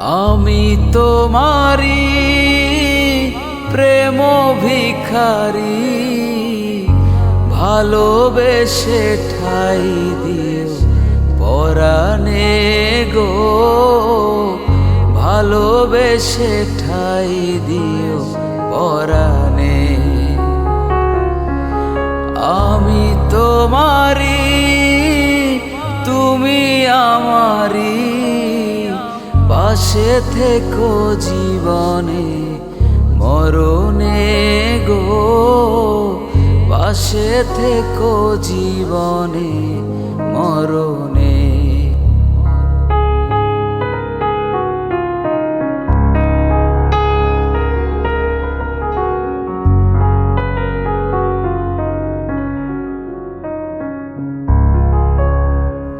আমি তোমারি প্রেম ভিখারি, ভালোবেসে ঠাই দিও পরাণে গো, ভালোবেসে ঠাই দিও পরাণে। আমি তোমারি তুমি আমারি, পাশে থেকো জীবনে মরণে গো, পাশে থেকো জীবনে মরণে।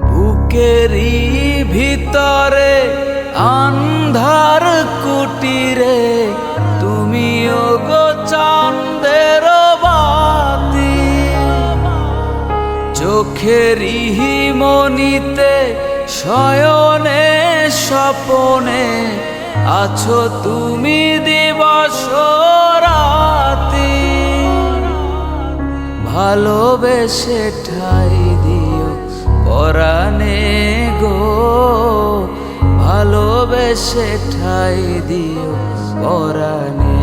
বুকেরই ভিতরে আন্ধার কুটিরে, তুমিও গো চাঁদের বাতি, চোখেরই মনিতে শয়নে স্বপনে আছো তুমি দিবস রাতি। ভালোবেসে ঠাই দিও পরাণে গো, ভালোবেসে ঠাই দিও পরাণে।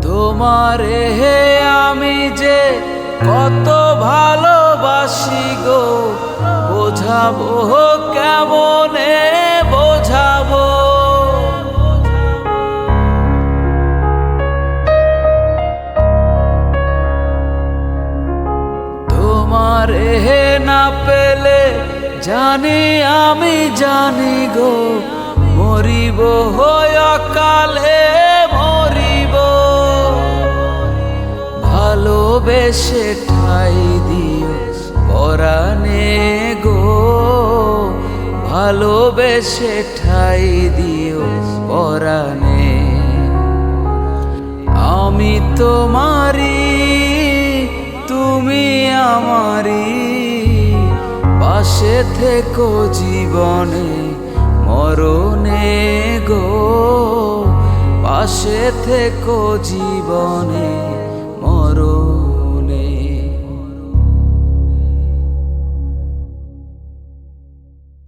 তোমারে আমি যে কত ভালোবাসি গো, বোঝাবো কেমনে বোঝাবো। তোমারে না পেলে জানি আমি জানি গো, মরিব অকালে মরিব। ভালোবেসে ঠাই দিও পরাণে গো, ভালোবেসে ঠাই দিও পরাণে। আমি তোমারি তুমি আমারি, পাশে থেকো জীবনে মরণে গো, পাশে থেকো জীবনে মরণে।